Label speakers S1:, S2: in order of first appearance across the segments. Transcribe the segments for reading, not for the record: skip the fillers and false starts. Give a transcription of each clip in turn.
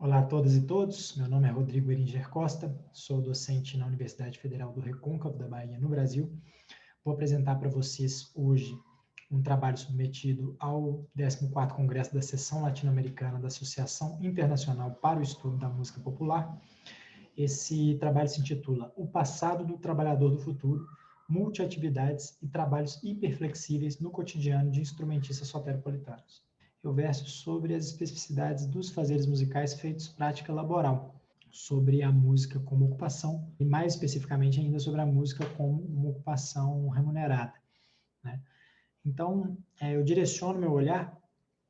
S1: Olá a todas e todos, meu nome é Rodrigo Eringer Costa, sou docente na Universidade Federal do Recôncavo da Bahia, no Brasil. Vou apresentar para vocês hoje um trabalho submetido ao 14º Congresso da Seção Latino-Americana da Associação Internacional para o Estudo da Música Popular. Esse trabalho se intitula O Passado do Trabalhador do Futuro, Multiatividades e Trabalhos Hiperflexíveis no Cotidiano de Instrumentistas Soteropolitanos. Eu verso sobre as especificidades dos fazeres musicais feitos prática laboral, sobre a música como ocupação e mais especificamente ainda sobre a música como uma ocupação remunerada, né? Então, eu direciono meu olhar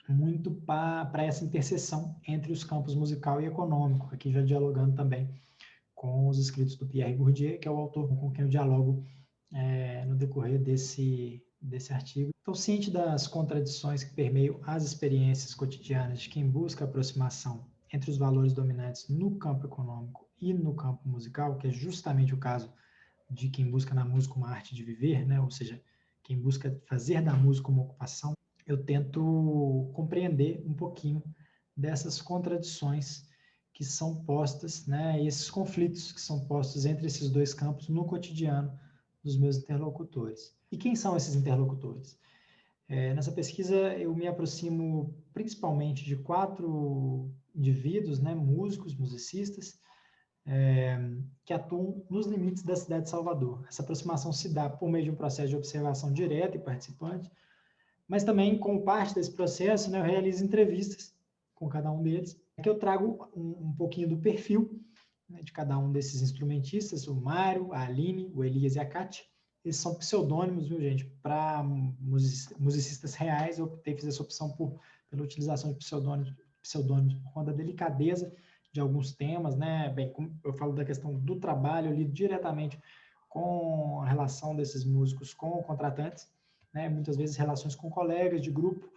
S1: muito para essa interseção entre os campos musical e econômico, aqui já dialogando também com os escritos do Pierre Bourdieu, que é o autor com quem eu dialogo no decorrer desse artigo. Então, ciente das contradições que permeiam as experiências cotidianas de quem busca aproximação entre os valores dominantes no campo econômico e no campo musical, que é justamente o caso de quem busca na música uma arte de viver, né? Ou seja, quem busca fazer da música uma ocupação, eu tento compreender um pouquinho dessas contradições que são postas, né? E esses conflitos que são postos entre esses dois campos no cotidiano dos meus interlocutores. E quem são esses interlocutores? Nessa pesquisa, eu me aproximo principalmente de 4 indivíduos, né, músicos, musicistas, que atuam nos limites da cidade de Salvador. Essa aproximação se dá por meio de um processo de observação direta e participante, mas também, como parte desse processo, né, eu realizo entrevistas com cada um deles, que eu trago um pouquinho do perfil, né, de cada um desses instrumentistas, o Mário, a Aline, o Elias e a Kátia. Eles são pseudônimos, viu, gente? Para musicistas reais, eu fiz essa opção pela utilização de pseudônimos por conta da delicadeza de alguns temas, né? Bem, como eu falo da questão do trabalho, eu lido diretamente com a relação desses músicos com contratantes, né? Muitas vezes relações com colegas de grupo,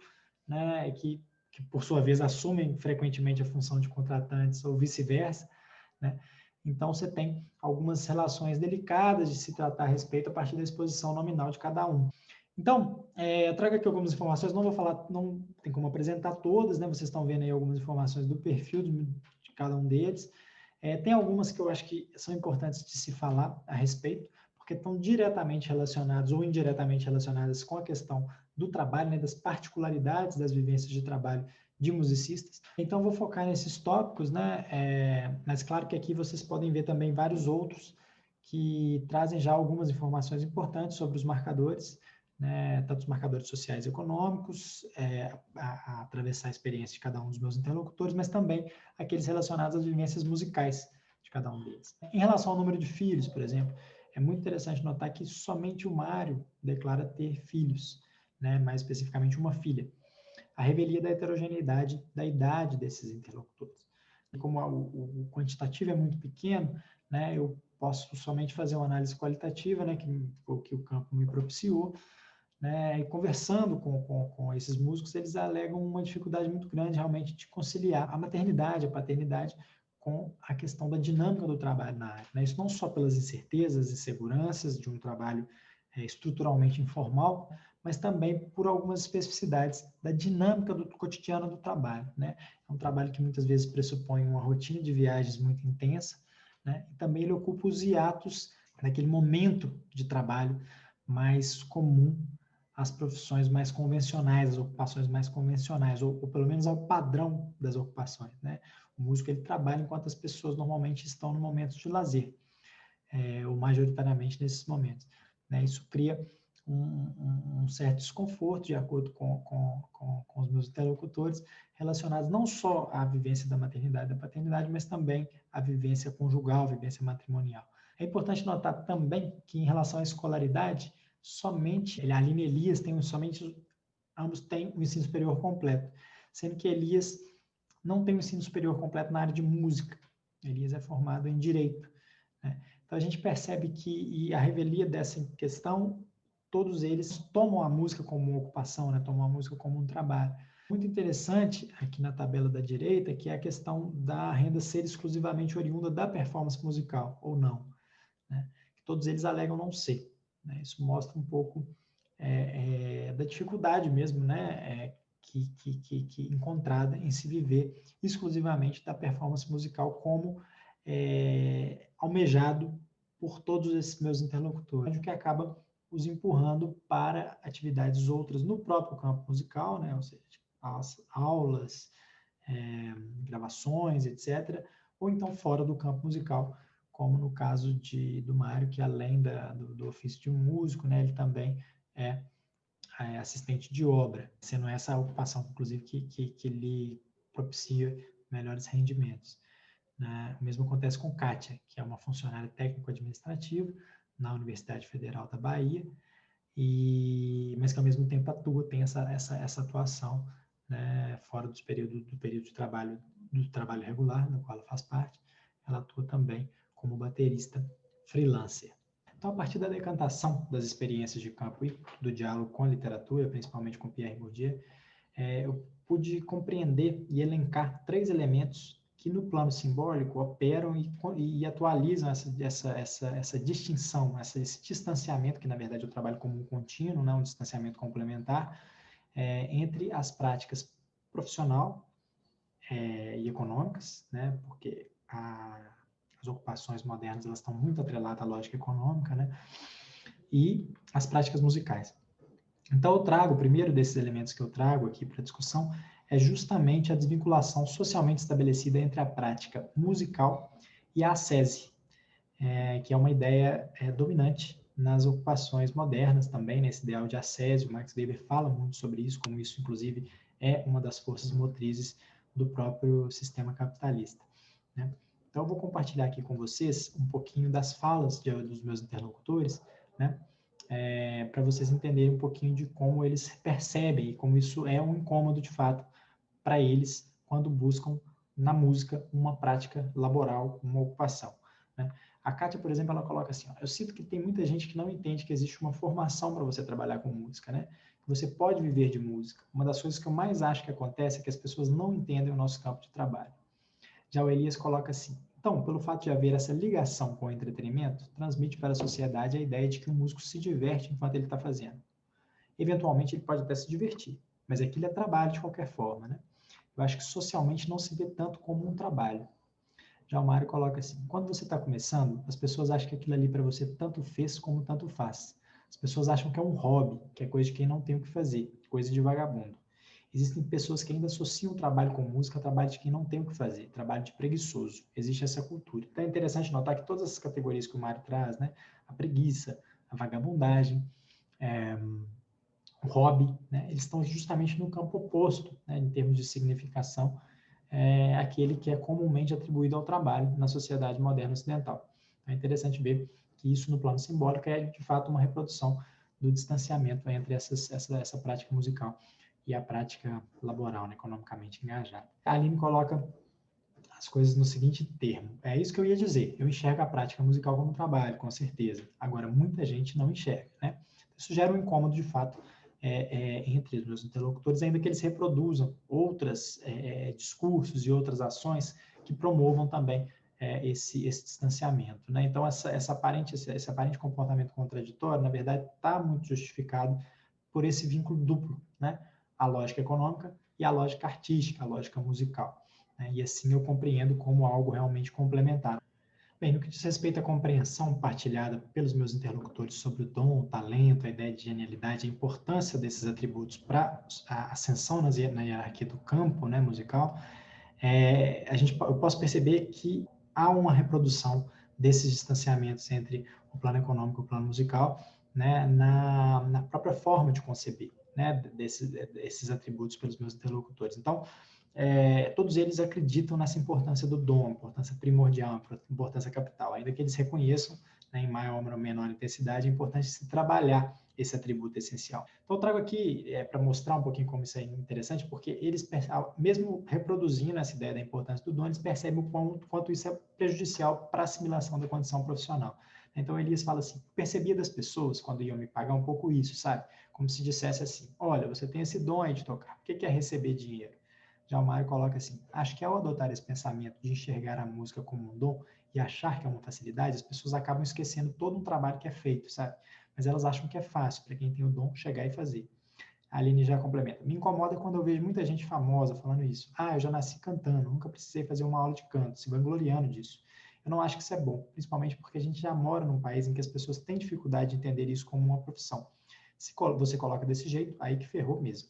S1: né? Que por sua vez assumem frequentemente a função de contratantes ou vice-versa, né? Então, você tem algumas relações delicadas de se tratar a respeito a partir da exposição nominal de cada um. Então, eu trago aqui algumas informações, não vou falar, não tem como apresentar todas, né? Vocês estão vendo aí algumas informações do perfil de cada um deles. Tem algumas que eu acho que são importantes de se falar a respeito, porque estão diretamente relacionadas ou indiretamente relacionadas com a questão do trabalho, né? Das particularidades das vivências de trabalho de musicistas. Então, vou focar nesses tópicos, né? Mas claro que aqui vocês podem ver também vários outros que trazem já algumas informações importantes sobre os marcadores, né? Tanto os marcadores sociais e econômicos, a atravessar a experiência de cada um dos meus interlocutores, mas também aqueles relacionados às vivências musicais de cada um deles. Em relação ao número de filhos, por exemplo, é muito interessante notar que somente o Mário declara ter filhos, né? Mais especificamente uma filha. A revelia da heterogeneidade da idade desses interlocutores. Como o quantitativo é muito pequeno, né, eu posso somente fazer uma análise qualitativa, né, que o campo me propiciou, né, e conversando com esses músicos, eles alegam uma dificuldade muito grande realmente de conciliar a maternidade, a paternidade, com a questão da dinâmica do trabalho na área, né? Isso não só pelas incertezas e inseguranças de um trabalho estruturalmente informal, mas também por algumas especificidades da dinâmica do cotidiano do trabalho, né? É um trabalho que muitas vezes pressupõe uma rotina de viagens muito intensa, né? E também ele ocupa os hiatos naquele momento de trabalho mais comum às profissões mais convencionais, às ocupações mais convencionais, ou pelo menos ao padrão das ocupações, né? O músico ele trabalha enquanto as pessoas normalmente estão no momento de lazer, ou majoritariamente nesses momentos, né? Isso cria um certo desconforto, de acordo com os meus interlocutores, relacionados não só à vivência da maternidade e da paternidade, mas também à vivência conjugal, à vivência matrimonial. É importante notar também que, em relação à escolaridade, somente a Aline e Elias ambos têm o ensino superior completo, sendo que Elias não tem o ensino superior completo na área de música. Elias é formado em Direito, né? Então, a gente percebe que a revelia dessa questão, todos eles tomam a música como uma ocupação, né? Tomam a música como um trabalho. Muito interessante, aqui na tabela da direita, que é a questão da renda ser exclusivamente oriunda da performance musical, ou não, né? Todos eles alegam não ser, né? Isso mostra um pouco da dificuldade mesmo, né? encontrada em se viver exclusivamente da performance musical como almejado por todos esses meus interlocutores, o que acaba os empurrando para atividades outras no próprio campo musical, né? Ou seja, as aulas, gravações, etc., ou então fora do campo musical, como no caso do Mário, que além do ofício de um músico, né, ele também é assistente de obra, sendo essa a ocupação, inclusive, que lhe propicia melhores rendimentos. Né? O mesmo acontece com Kátia, que é uma funcionária técnico-administrativa na Universidade Federal da Bahia, mas que ao mesmo tempo tem essa atuação, né, fora do período de trabalho, do trabalho regular, no qual ela faz parte, ela atua também como baterista freelancer. Então, a partir da decantação das experiências de campo e do diálogo com a literatura, principalmente com Pierre Bourdieu, eu pude compreender e elencar 3 elementos que no plano simbólico operam e atualizam essa distinção, esse distanciamento, que na verdade eu trabalho como um contínuo, né, um distanciamento complementar, entre as práticas profissional e econômicas, né, porque as ocupações modernas elas estão muito atreladas à lógica econômica, né, e as práticas musicais. Então, o primeiro desses elementos que eu trago aqui para a discussão é justamente a desvinculação socialmente estabelecida entre a prática musical e a ascese, que é uma ideia dominante nas ocupações modernas também, nesse ideal de ascese. O Max Weber fala muito sobre isso, como isso, inclusive, é uma das forças motrizes do próprio sistema capitalista. Né? Então, eu vou compartilhar aqui com vocês um pouquinho das falas dos meus interlocutores, né? Para vocês entenderem um pouquinho de como eles percebem e como isso é um incômodo de fato para eles quando buscam na música uma prática laboral, uma ocupação. Né? A Kátia, por exemplo, ela coloca assim, eu sinto que tem muita gente que não entende que existe uma formação para você trabalhar com música, né? Que você pode viver de música. Uma das coisas que eu mais acho que acontece é que as pessoas não entendem o nosso campo de trabalho. Já o Elias coloca assim, então, pelo fato de haver essa ligação com o entretenimento, transmite para a sociedade a ideia de que o músico se diverte enquanto ele está fazendo. Eventualmente, ele pode até se divertir, mas aquilo é trabalho de qualquer forma, né? Eu acho que socialmente não se vê tanto como um trabalho. Já o Mário coloca assim, quando você está começando, as pessoas acham que aquilo ali para você tanto fez como tanto faz. As pessoas acham que é um hobby, que é coisa de quem não tem o que fazer, coisa de vagabundo. Existem pessoas que ainda associam o trabalho com música a trabalho de quem não tem o que fazer, trabalho de preguiçoso. Existe essa cultura. Então é interessante notar que todas essas categorias que o Mário traz, né, a preguiça, a vagabundagem, o hobby, né, eles estão justamente no campo oposto, né, em termos de significação, aquele que é comumente atribuído ao trabalho na sociedade moderna ocidental. Então, é interessante ver que isso no plano simbólico é de fato uma reprodução do distanciamento entre essa prática musical e a prática laboral, né, economicamente engajada. A Aline coloca as coisas no seguinte termo, é isso que eu ia dizer, eu enxergo a prática musical como trabalho, com certeza, agora muita gente não enxerga, né? Isso gera um incômodo de fato entre os meus interlocutores, ainda que eles reproduzam outros discursos e outras ações que promovam também esse distanciamento, né? Então, esse aparente comportamento contraditório, na verdade, está muito justificado por esse vínculo duplo, né? A lógica econômica e a lógica artística, a lógica musical. Né? E assim eu compreendo como algo realmente complementar. Bem, no que diz respeito à compreensão partilhada pelos meus interlocutores sobre o dom, o talento, a ideia de genialidade, a importância desses atributos para a ascensão na hierarquia do campo, né, musical, eu posso perceber que há uma reprodução desses distanciamentos entre o plano econômico e o plano musical, né, na própria forma de conceber, né, desses atributos pelos meus interlocutores. Então, todos eles acreditam nessa importância do dom, importância primordial, importância capital, ainda que eles reconheçam, né, em maior ou menor intensidade, a importância de se trabalhar esse atributo essencial. Então, eu trago aqui para mostrar um pouquinho como isso é interessante, porque eles, mesmo reproduzindo essa ideia da importância do dom, eles percebem o quanto isso é prejudicial para a assimilação da condição profissional. Então, Elias fala assim, percebia das pessoas, quando iam me pagar, um pouco isso, sabe? Como se dissesse assim, olha, você tem esse dom aí de tocar, o que é receber dinheiro? Já o Mário coloca assim, acho que ao adotar esse pensamento de enxergar a música como um dom e achar que é uma facilidade, as pessoas acabam esquecendo todo um trabalho que é feito, sabe? Mas elas acham que é fácil para quem tem o dom chegar e fazer. A Aline já complementa. Me incomoda quando eu vejo muita gente famosa falando isso. Ah, eu já nasci cantando, nunca precisei fazer uma aula de canto, se vangloriando disso. Eu não acho que isso é bom, principalmente porque a gente já mora num país em que as pessoas têm dificuldade de entender isso como uma profissão. Se você coloca desse jeito, aí que ferrou mesmo.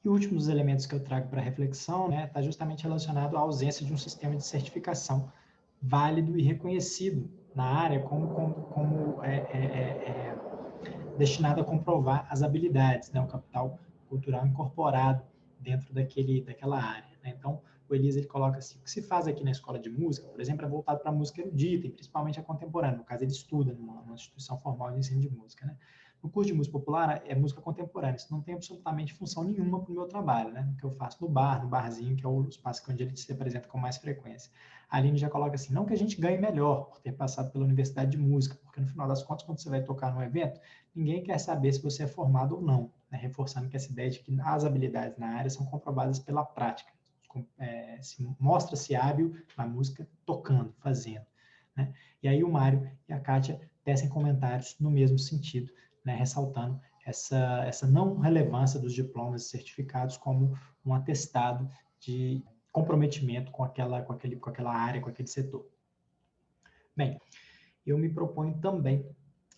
S1: E o último dos elementos que eu trago para reflexão, né, está justamente relacionado à ausência de um sistema de certificação válido e reconhecido na área como destinado a comprovar as habilidades, né, o capital cultural incorporado dentro daquela área. Né? Então, o Elias ele coloca assim: o que se faz aqui na escola de música, por exemplo, é voltado para a música erudita, e principalmente a contemporânea. No caso, ele estuda numa instituição formal de ensino de música. Né? No curso de música popular é música contemporânea. Isso não tem absolutamente função nenhuma para o meu trabalho, né? Que eu faço no bar, no barzinho, que é o espaço onde ele se apresenta com mais frequência. A Aline já coloca assim: não que a gente ganhe melhor por ter passado pela universidade de música, porque no final das contas, quando você vai tocar num evento, ninguém quer saber se você é formado ou não, né? Reforçando que essa ideia de que as habilidades na área são comprovadas pela prática. Mostra-se hábil na música tocando, fazendo. Né? E aí o Mário e a Kátia tecem comentários no mesmo sentido, né? Ressaltando essa não relevância dos diplomas e certificados como um atestado de comprometimento com aquela área, com aquele setor. Bem, eu me proponho também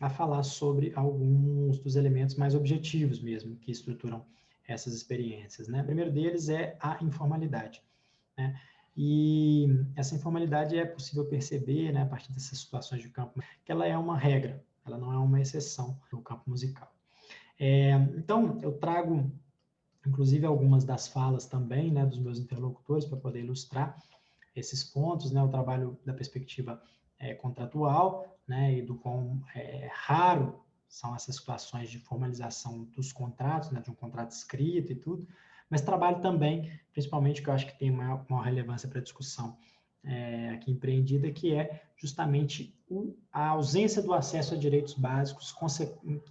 S1: a falar sobre alguns dos elementos mais objetivos mesmo, que estruturam essas experiências. Né? O primeiro deles é a informalidade. Né? E essa informalidade é possível perceber, né, a partir dessas situações de campo, que ela é uma regra, ela não é uma exceção no campo musical. Então, eu trago, inclusive, algumas das falas também, né, dos meus interlocutores para poder ilustrar esses pontos, né, o trabalho da perspectiva contratual, né, e do quão raro são essas situações de formalização dos contratos, né, de um contrato escrito e tudo, mas trabalho também, principalmente, que eu acho que tem maior relevância para a discussão aqui empreendida, que é justamente a ausência do acesso a direitos básicos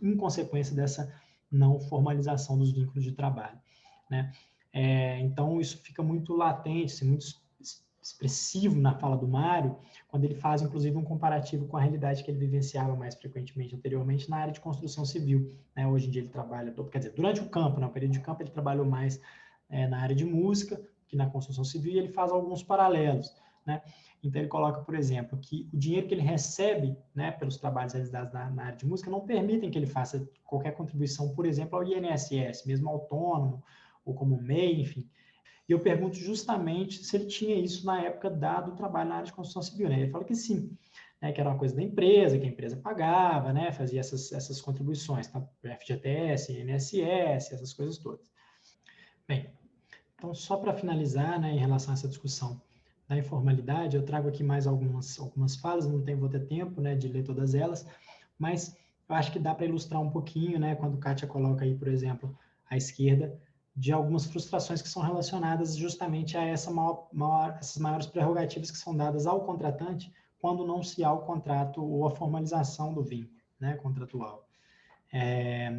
S1: em consequência dessa não formalização dos vínculos de trabalho. Né? Então, isso fica muito latente, assim, muito expressivo na fala do Mário, quando ele faz, inclusive, um comparativo com a realidade que ele vivenciava mais frequentemente anteriormente na área de construção civil. Né? Hoje em dia ele trabalha, quer dizer, durante o campo, no período de campo, ele trabalhou mais na área de música que na construção civil, e ele faz alguns paralelos. Né? Então, ele coloca, por exemplo, que o dinheiro que ele recebe, né, pelos trabalhos realizados na área de música não permitem que ele faça qualquer contribuição, por exemplo, ao INSS, mesmo autônomo, ou como MEI, enfim. E eu pergunto justamente se ele tinha isso na época do trabalho na área de construção civil. Né? Ele fala que sim, né, que era uma coisa da empresa, que a empresa pagava, né, fazia essas contribuições, tá? FGTS, INSS, essas coisas todas. Bem, então, só para finalizar, né, em relação a essa discussão da informalidade, eu trago aqui mais algumas falas, vou ter tempo, né, de ler todas elas, mas eu acho que dá para ilustrar um pouquinho, né, quando Kátia coloca aí, por exemplo, à esquerda, de algumas frustrações que são relacionadas justamente a essas maiores prerrogativas que são dadas ao contratante quando não se há o contrato ou a formalização do vínculo, né, contratual.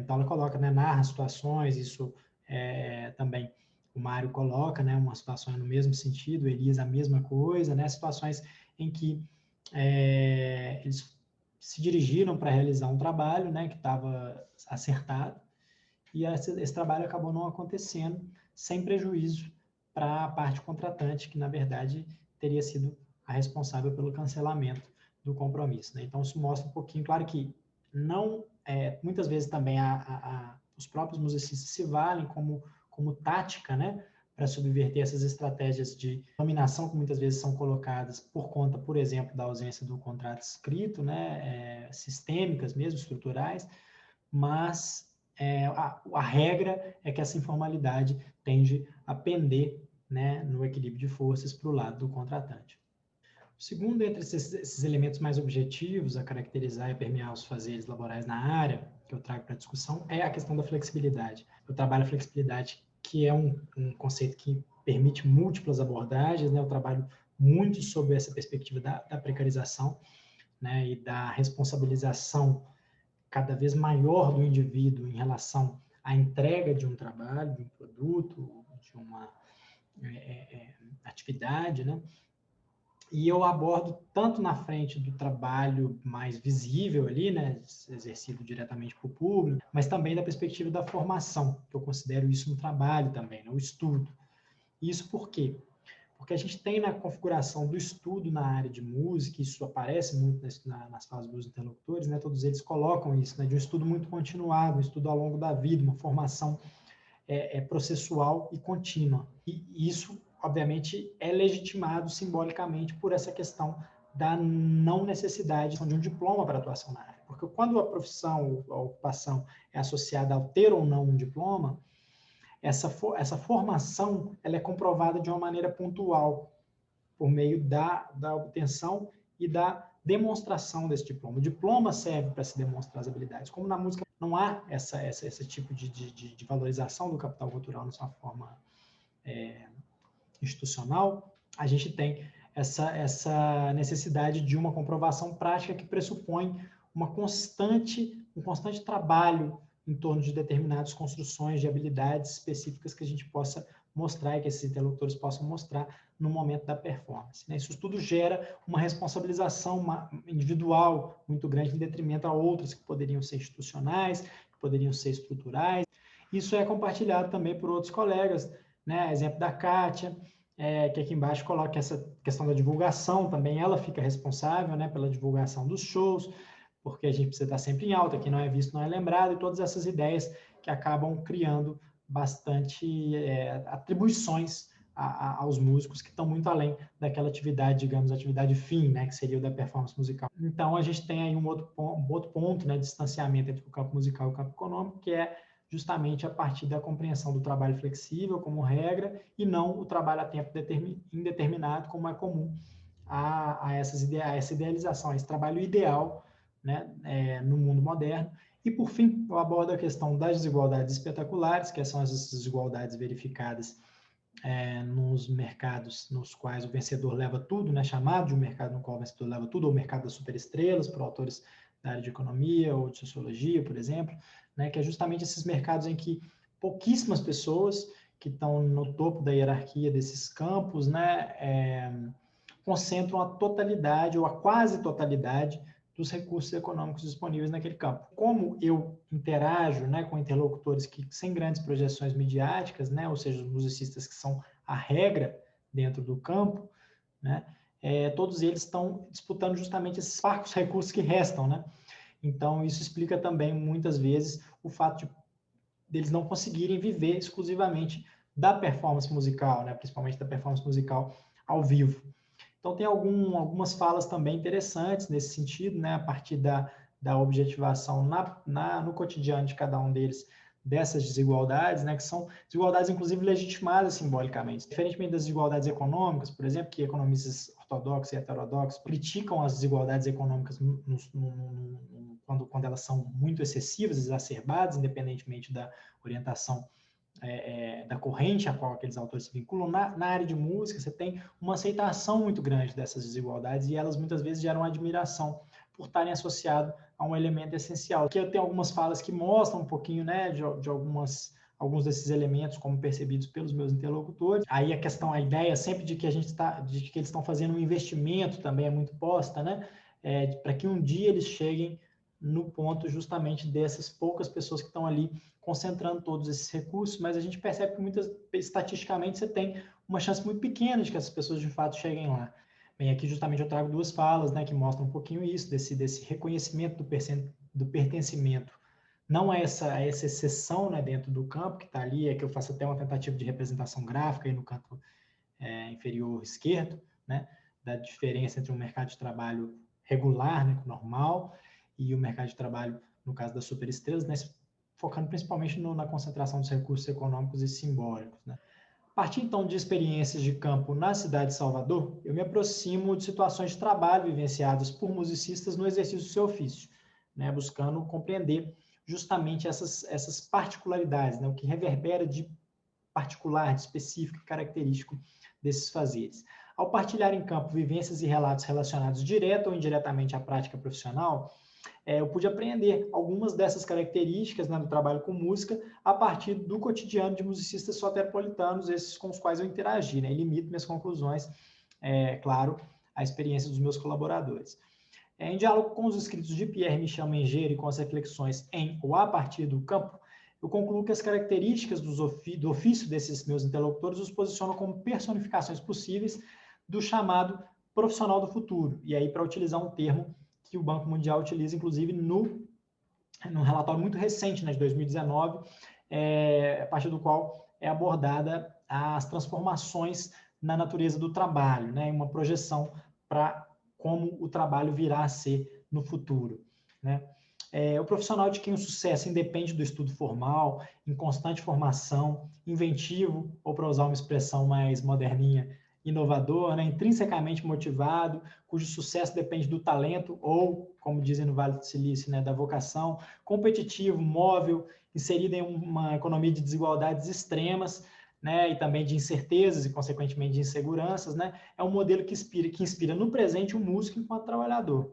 S1: Então, ela coloca, né, narra situações, isso também o Mário coloca, né, uma situação no mesmo sentido, Elias a mesma coisa, né, situações em que eles se dirigiram para realizar um trabalho, né, que estava acertado, e esse trabalho acabou não acontecendo, sem prejuízo para a parte contratante, que na verdade teria sido a responsável pelo cancelamento do compromisso. Né? Então, isso mostra um pouquinho, claro que não, muitas vezes também os próprios musicistas se valem como tática, né, para subverter essas estratégias de dominação que muitas vezes são colocadas por conta, por exemplo, da ausência do contrato escrito, né, sistêmicas mesmo, estruturais, mas a regra é que essa informalidade tende a pender, né, no equilíbrio de forças para o lado do contratante. O segundo, entre esses elementos mais objetivos a caracterizar e permear os fazeres laborais na área, que eu trago para a discussão, é a questão da flexibilidade. Eu trabalho a flexibilidade, que é um conceito que permite múltiplas abordagens, né? Eu trabalho muito sobre essa perspectiva da precarização, né, e da responsabilização cada vez maior do indivíduo em relação à entrega de um trabalho, de um produto, de uma atividade, né? E eu abordo tanto na frente do trabalho mais visível ali, né, exercido diretamente para o público, mas também da perspectiva da formação, que eu considero isso um trabalho também, né, o estudo. Isso por quê? Porque a gente tem na configuração do estudo na área de música, isso aparece muito nas falas dos interlocutores, né, todos eles colocam isso, né, de um estudo muito continuado, um estudo ao longo da vida, uma formação processual e contínua. E isso, obviamente, é legitimado simbolicamente por essa questão da não necessidade de um diploma para atuação na área. Porque quando a profissão, a ocupação é associada ao ter ou não um diploma, essa formação ela é comprovada de uma maneira pontual, por meio da obtenção e da demonstração desse diploma. O diploma serve para se demonstrar as habilidades. Como na música não há esse tipo de valorização do capital cultural na sua forma institucional, a gente tem essa necessidade de uma comprovação prática que pressupõe um constante trabalho em torno de determinadas construções de habilidades específicas que a gente possa mostrar e que esses interlocutores possam mostrar no momento da performance. Né? Isso tudo gera uma responsabilização individual muito grande em detrimento a outras que poderiam ser institucionais, que poderiam ser estruturais. Isso é compartilhado também por outros colegas, né? Exemplo da Kátia, que aqui embaixo coloca essa questão da divulgação, também ela fica responsável, né, pela divulgação dos shows, porque a gente precisa estar sempre em alta, quem não é visto não é lembrado, e todas essas ideias que acabam criando bastante atribuições aos músicos que estão muito além daquela atividade, digamos, atividade fim, né, que seria o da performance musical. Então, a gente tem aí um outro ponto, né, de distanciamento entre o campo musical e o campo econômico, que é justamente a partir da compreensão do trabalho flexível como regra e não o trabalho a tempo indeterminado, como é comum a essa idealização, a esse trabalho ideal, né, no mundo moderno. E, por fim, eu abordo a questão das desigualdades espetaculares, que são essas desigualdades verificadas nos mercados nos quais o vencedor leva tudo, né, chamado de um mercado no qual o vencedor leva tudo, ou o mercado das superestrelas, por autores da área de economia ou de sociologia, por exemplo, né, que é justamente esses mercados em que pouquíssimas pessoas que estão no topo da hierarquia desses campos, né, concentram a totalidade ou a quase totalidade dos recursos econômicos disponíveis naquele campo. Como eu interajo, né, com interlocutores que sem grandes projeções midiáticas, né, ou seja, os musicistas que são a regra dentro do campo, né, todos eles estão disputando justamente esses parcos recursos que restam, né? Então, isso explica também, muitas vezes, o fato deles não conseguirem viver exclusivamente da performance musical, né? Principalmente da performance musical ao vivo. Então, tem algumas falas também interessantes nesse sentido, né? A partir da objetivação no cotidiano de cada um deles, dessas desigualdades, né, que são desigualdades, inclusive, legitimadas simbolicamente. Diferentemente das desigualdades econômicas, por exemplo, que economistas ortodoxos e heterodoxos criticam as desigualdades econômicas quando elas são muito excessivas, exacerbadas, independentemente da orientação da corrente a qual aqueles autores se vinculam. Na área de música, você tem uma aceitação muito grande dessas desigualdades e elas muitas vezes geram admiração por estarem associadas a um elemento essencial. Aqui eu tenho algumas falas que mostram um pouquinho, né, de alguns desses elementos como percebidos pelos meus interlocutores. Aí a ideia sempre de que de que eles estão fazendo um investimento também é muito posta, né, para que um dia eles cheguem no ponto justamente dessas poucas pessoas que estão ali concentrando todos esses recursos, mas a gente percebe que estatisticamente você tem uma chance muito pequena de que essas pessoas de fato cheguem lá. Bem, aqui justamente eu trago duas falas, né, que mostram um pouquinho isso, desse reconhecimento do pertencimento. Não é essa exceção, né, dentro do campo que está ali, é que eu faço até uma tentativa de representação gráfica aí no canto inferior esquerdo, né, da diferença entre um mercado de trabalho regular, né, normal, e o mercado de trabalho, no caso das superestrelas, né, focando principalmente na concentração dos recursos econômicos e simbólicos. Né? A partir, então, de experiências de campo na cidade de Salvador, eu me aproximo de situações de trabalho vivenciadas por musicistas no exercício do seu ofício, né, buscando compreender justamente essas particularidades, né, o que reverbera de particular, de específico e característico desses fazeres. Ao partilhar em campo vivências e relatos relacionados direta ou indiretamente à prática profissional, eu pude aprender algumas dessas características, né, do trabalho com música a partir do cotidiano de musicistas soteropolitanos, esses com os quais eu interagi, né, e limito minhas conclusões, claro, a experiência dos meus colaboradores. Em diálogo com os escritos de Pierre-Michel Menger e com as reflexões em ou a partir do campo, eu concluo que as características do ofício desses meus interlocutores os posicionam como personificações possíveis do chamado profissional do futuro. E aí, para utilizar um termo que o Banco Mundial utiliza, inclusive, num relatório muito recente, né, de 2019, a partir do qual é abordada as transformações na natureza do trabalho, né, uma projeção para como o trabalho virá a ser no futuro, né? O profissional de quem o sucesso independe do estudo formal, em constante formação, inventivo, ou para usar uma expressão mais moderninha, inovador, né, intrinsecamente motivado, cujo sucesso depende do talento ou, como dizem no Vale do Silício, né, da vocação, competitivo, móvel, inserido em uma economia de desigualdades extremas, né, e também de incertezas e, consequentemente, de inseguranças, né, é um modelo que inspira no presente o músico enquanto trabalhador.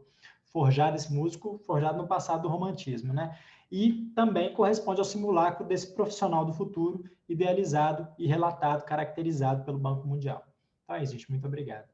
S1: Forjado esse músico, forjado no passado do romantismo, né? E também corresponde ao simulacro desse profissional do futuro, idealizado e relatado, caracterizado pelo Banco Mundial. Então é isso, gente. Muito obrigado.